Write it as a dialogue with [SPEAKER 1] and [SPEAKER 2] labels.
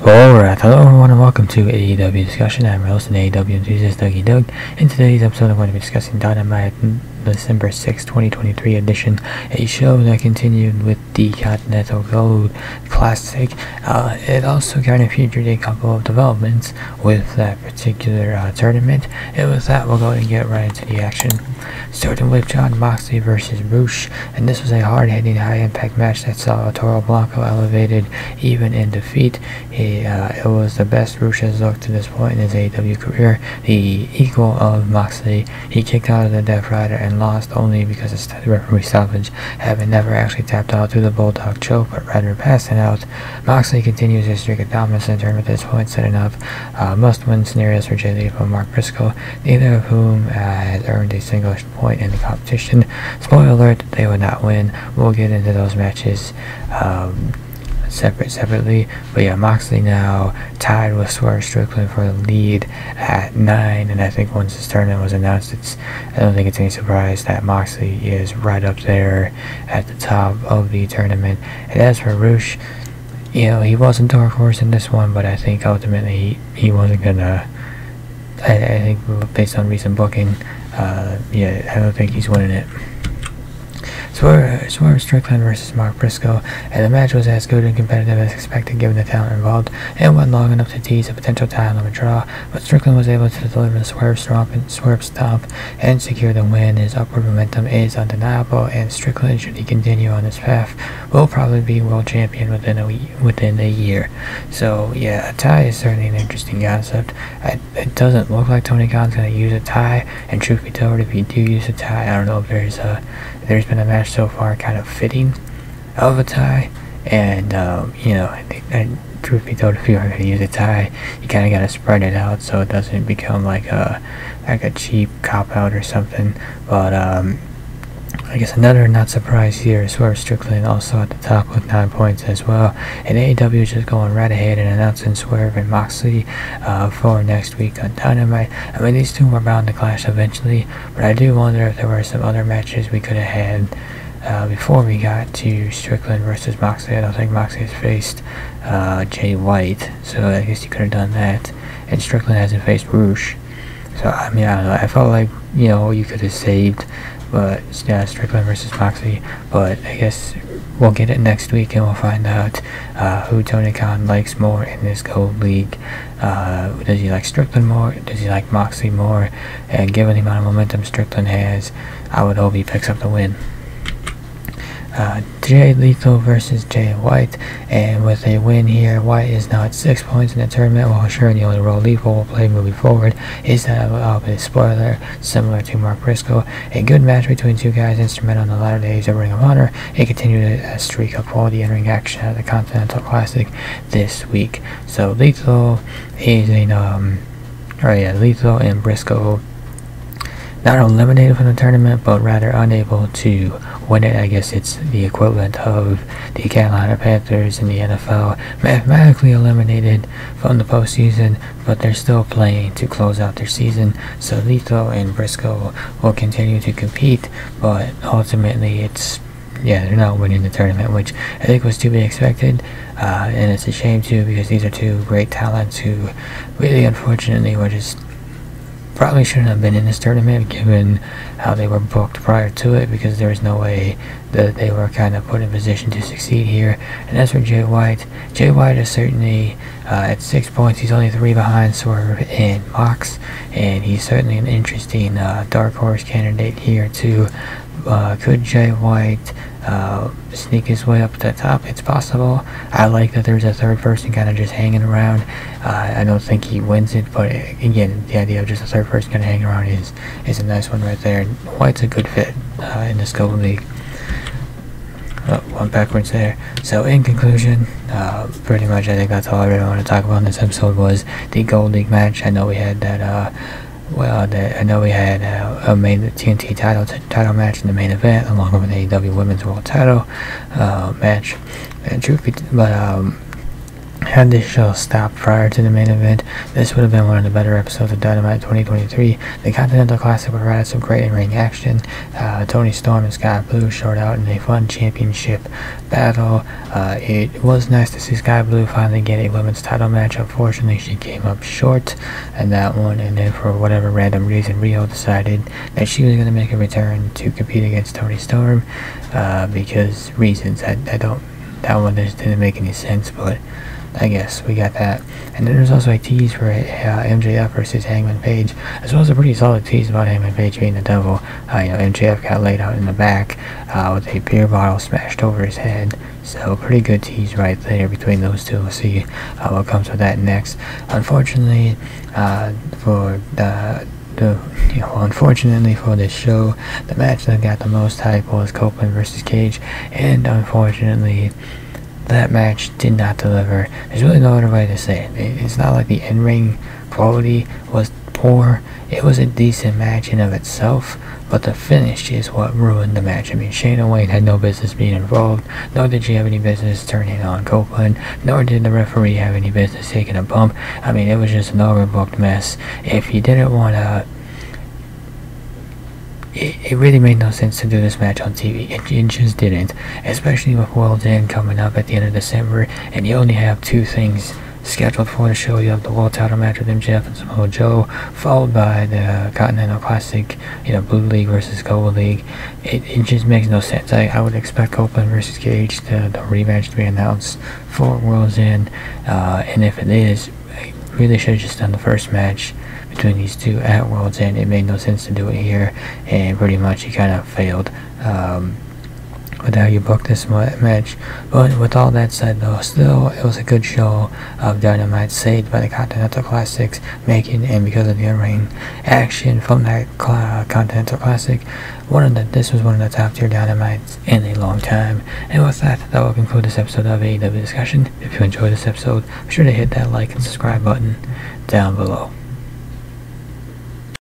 [SPEAKER 1] Alright, hello everyone and welcome to AEW Discussion. I'm your host and AEW enthusiast Dougie Doug. In today's episode I'm going to be discussing Dynamite December 6, 2023 edition, a show that continued with the Continental Gold Classic. It also kind of featured a couple of developments with that particular tournament, and with that we'll go ahead and get right into the action. Starting with Jon Moxley versus Rush, and this was a hard-hitting, high-impact match that saw Toro Blanco elevated even in defeat. It was the best Rush has looked to this point in his AEW career, the equal of Moxley. He kicked out of the Death Rider and lost only because of referee stoppage, having never actually tapped out through the Bulldog choke, but rather passing out. Moxley continues his streak of dominance in the tournament at this point, setting up must-win scenarios for Jay Lethal and Mark Briscoe, neither of whom has earned a single point in the competition. Spoiler alert, they would not win. We'll get into those matches separately, but yeah, Moxley now tied with Swerve Strickland for the lead at 9, and I think once this tournament was announced, I don't think it's any surprise that Moxley is right up there at the top of the tournament. And as for Rush, you know, he wasn't dark horse in this one, but I think ultimately he wasn't gonna. I think based on recent booking, yeah, I don't think he's winning it. Swerve Strickland versus Mark Briscoe, and the match was as good and competitive as expected given the talent involved, and went long enough to tease a potential title of a draw, but Strickland was able to deliver the Swerve Stomp and secure the win. His upward momentum is undeniable, and Strickland, should he continue on this path, will probably be world champion within a year. So yeah, a tie is certainly an interesting concept. It doesn't look like Tony Khan's going to use a tie, and truth be told, if you do use a tie, I don't know if there's been a match so far kind of fitting of a tie, and you know, I think truth be told, if you're going to use a tie, you kind of got to spread it out so it doesn't become like a cheap cop out or something. But I guess another not surprise here is Swerve Strickland also at the top with 9 points as well, and AEW is just going right ahead and announcing Swerve and Moxley for next week on Dynamite. I mean, these two were bound to clash eventually, but I do wonder if there were some other matches we could have had before we got to Strickland versus Moxley. I don't think Moxley has faced Jay White, so I guess you could have done that, and Strickland hasn't faced Rush. So I mean, I don't know, I felt like, you know, you could have saved, but yeah, Strickland versus Moxley, but I guess we'll get it next week and we'll find out who Tony Khan likes more in this Gold League. Does he like Strickland more? Does he like Moxley more? And given the amount of momentum Strickland has, I would hope he picks up the win. Jay Lethal versus Jay White, and with a win here, White is now at 6 points in the tournament, while ensuring the only role Lethal will play moving forward is that of a spoiler, similar to Mark Briscoe. A good match between two guys instrumental in the latter days of Ring of Honor. It continued a streak of quality in-ring action at the Continental Classic this week. So Lethal is Lethal and Briscoe not eliminated from the tournament, but rather unable to win it. I guess it's the equivalent of the Carolina Panthers in the NFL, mathematically eliminated from the postseason, but they're still playing to close out their season. So Lethal and Briscoe will continue to compete, but ultimately they're not winning the tournament, which I think was to be expected, and it's a shame too, because these are two great talents who really, unfortunately, were just probably shouldn't have been in this tournament given how they were booked prior to it, because there was no way that they were kind of put in position to succeed here. And as for Jay White is certainly at 6 points. He's only 3 behind Swerve and Mox, and he's certainly an interesting dark horse candidate here too. Could Jay White sneak his way up to the top? It's possible. I like that there's a third person kind of just hanging around. I don't think he wins it, but again, the idea of just a third person kind of hanging around is a nice one right there. And White's a good fit in this Gold League. One backwards there. So in conclusion, pretty much I think that's all I really want to talk about in this episode was the Gold League match. I know we had that the TNT title match in the main event, along with an AEW Women's World Title match. And had this show stopped prior to the main event, this would have been one of the better episodes of Dynamite 2023. The Continental Classic provided some great in-ring action. Toni Storm and Sky Blue showed out in a fun championship battle. It was nice to see Sky Blue finally get a women's title match. Unfortunately, she came up short in that one, and then for whatever random reason, Riho decided that she was going to make a return to compete against Toni Storm, because reasons that one just didn't make any sense, but I guess we got that. And then there's also a tease for MJF versus Hangman Page, as well as a pretty solid tease about Hangman Page being the devil. MJF got laid out in the back with a beer bottle smashed over his head, so pretty good tease right there between those two. We'll see what comes with that next. Unfortunately for this show, the match that got the most hype was Copeland versus Cage, and unfortunately that match did not deliver. There's really no other way to say it. It's not like the in-ring quality was poor. It was a decent match in of itself, but the finish is what ruined the match. I mean, Shayna Wayne had no business being involved, nor did she have any business turning on Copeland, nor did the referee have any business taking a bump. I mean, it was just an overbooked mess. If you didn't want to... It really made no sense to do this match on TV. It just didn't. Especially with World's End coming up at the end of December, and you only have two things scheduled for the show. You have the World Title match with MJF and Samoa Joe, followed by the Continental Classic, Blue League versus Gold League. It just makes no sense. I would expect Copeland versus Cage, the rematch, to be announced for World's End, and if it is, I really should have just done the first match between these two at World's End. It made no sense to do it here, and pretty much he kind of failed with how you booked this match. But with all that said, though, still it was a good show of Dynamite, saved by the Continental Classics making, and because of the in-ring action from that Continental Classic, this was one of the top tier Dynamites in a long time. And with that will conclude this episode of AEW Discussion. If you enjoyed this episode, be sure to hit that like and subscribe button down below.